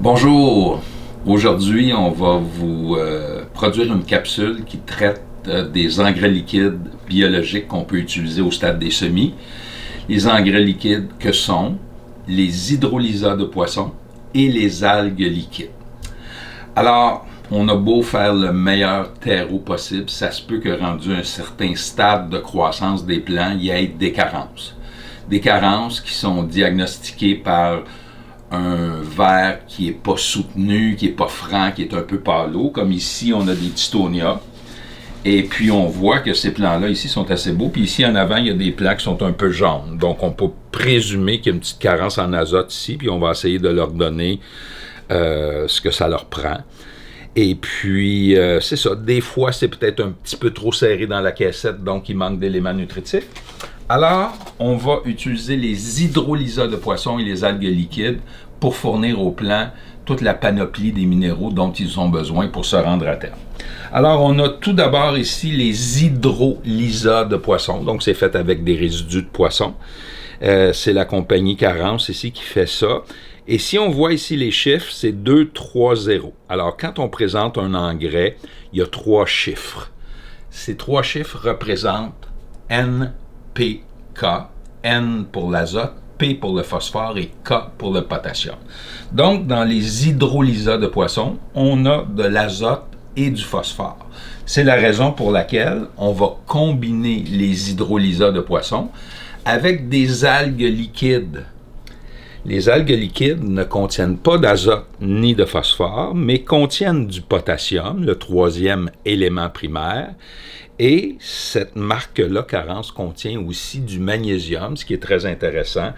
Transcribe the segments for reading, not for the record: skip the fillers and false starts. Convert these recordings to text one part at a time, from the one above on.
Bonjour, aujourd'hui on va vous produire une capsule qui traite des engrais liquides biologiques qu'on peut utiliser au stade des semis. Les engrais liquides que sont les hydrolysats de poissons et les algues liquides. Alors, on a beau faire le meilleur terreau possible, ça se peut que rendu à un certain stade de croissance des plants, il y ait des carences. Des carences qui sont diagnostiquées par un verre qui n'est pas soutenu, qui n'est pas franc, qui est un peu pâleau, comme ici on a des Tittonia. Et puis on voit que ces plants-là ici sont assez beaux, puis ici en avant il y a des plants qui sont un peu jaunes. Donc on peut présumer qu'il y a une petite carence en azote ici, puis on va essayer de leur donner ce que ça leur prend. Et puis c'est ça, des fois c'est peut-être un petit peu trop serré dans la caissette, donc il manque d'éléments nutritifs. Alors, on va utiliser les hydrolysats de poissons et les algues liquides pour fournir aux plants toute la panoplie des minéraux dont ils ont besoin pour se rendre à terme. Alors, on a tout d'abord ici les hydrolysats de poissons, donc c'est fait avec des résidus de poissons. C'est la compagnie Carence ici qui fait ça. Et si on voit ici les chiffres, c'est 2, 3, 0. Alors, quand on présente un engrais, il y a 3 chiffres. Ces 3 chiffres représentent NPK, N pour l'azote, P pour le phosphore et K pour le potassium. Donc, dans les hydrolysats de poissons, on a de l'azote et du phosphore. C'est la raison pour laquelle on va combiner les hydrolysats de poissons avec des algues liquides. Les algues liquides ne contiennent pas d'azote ni de phosphore, mais contiennent du potassium, le 3e élément primaire. Et cette marque-là, Carence, contient aussi du magnésium, ce qui est très intéressant.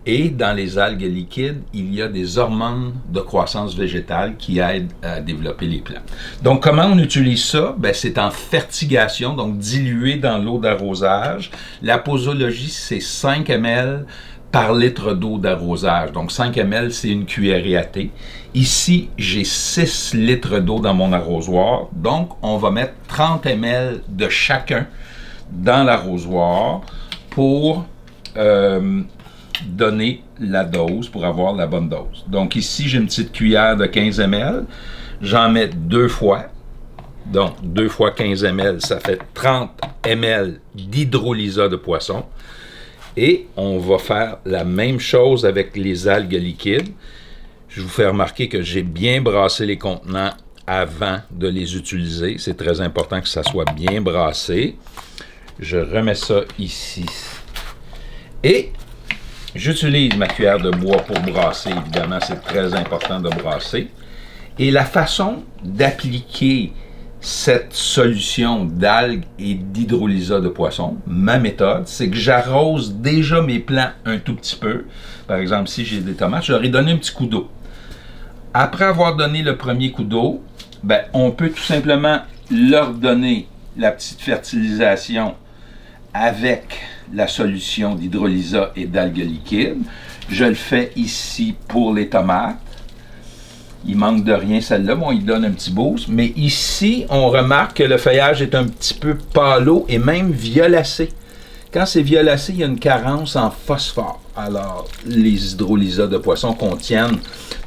Et dans les algues liquides, il y a des hormones de croissance végétale qui aident à développer les plants. Donc, comment on utilise ça? Ben, c'est en fertigation, donc dilué dans l'eau d'arrosage. La posologie, c'est 5 ml par litre d'eau d'arrosage. Donc 5 ml, c'est une cuillerée à thé. Ici, j'ai 6 litres d'eau dans mon arrosoir. Donc, on va mettre 30 ml de chacun dans l'arrosoir pour donner la dose, pour avoir la bonne dose. Donc ici, j'ai une petite cuillère de 15 ml. J'en mets 2 fois. Donc, 2 fois 15 ml, ça fait 30 ml d'hydrolysat de poisson. Et on va faire la même chose avec les algues liquides. Je vous fais remarquer que j'ai bien brassé les contenants avant de les utiliser. C'est très important que ça soit bien brassé. Je remets ça ici. Et j'utilise ma cuillère de bois pour brasser. Évidemment, c'est très important de brasser. Et la façon d'appliquer cette solution d'algues et d'hydrolysat de poissons, ma méthode, c'est que j'arrose déjà mes plants un tout petit peu. Par exemple, si j'ai des tomates, je leur ai donné un petit coup d'eau. Après avoir donné le premier coup d'eau, ben, on peut tout simplement leur donner la petite fertilisation avec la solution d'hydrolysat et d'algues liquides. Je le fais ici pour les tomates. Il manque de rien celle-là, bon, il donne un petit boost. Mais ici, on remarque que le feuillage est un petit peu pâleau et même violacé. Quand c'est violacé, il y a une carence en phosphore. Alors, les hydrolysats de poissons contiennent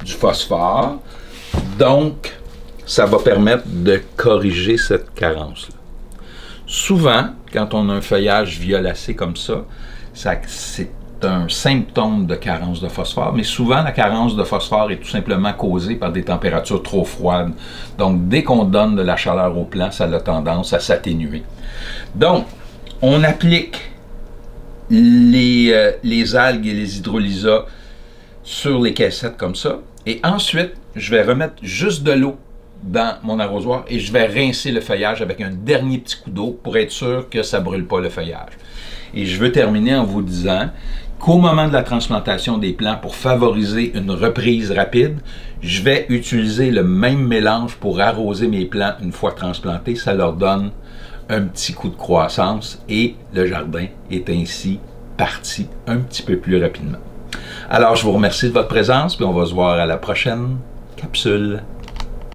du phosphore. Donc, ça va permettre de corriger cette carence-là. Souvent, quand on a un feuillage violacé comme ça, c'est un symptôme de carence de phosphore, mais souvent la carence de phosphore est tout simplement causée par des températures trop froides. Donc, dès qu'on donne de la chaleur au plant, ça a tendance à s'atténuer. Donc, on applique les algues et les hydrolysats sur les caissettes comme ça, et ensuite, je vais remettre juste de l'eau dans mon arrosoir et je vais rincer le feuillage avec un dernier petit coup d'eau pour être sûr que ça ne brûle pas le feuillage. Et je veux terminer en vous disant qu'au moment de la transplantation des plants, pour favoriser une reprise rapide, je vais utiliser le même mélange pour arroser mes plants une fois transplantés. Ça leur donne un petit coup de croissance et le jardin est ainsi parti un petit peu plus rapidement. Alors, je vous remercie de votre présence, puis on va se voir à la prochaine capsule.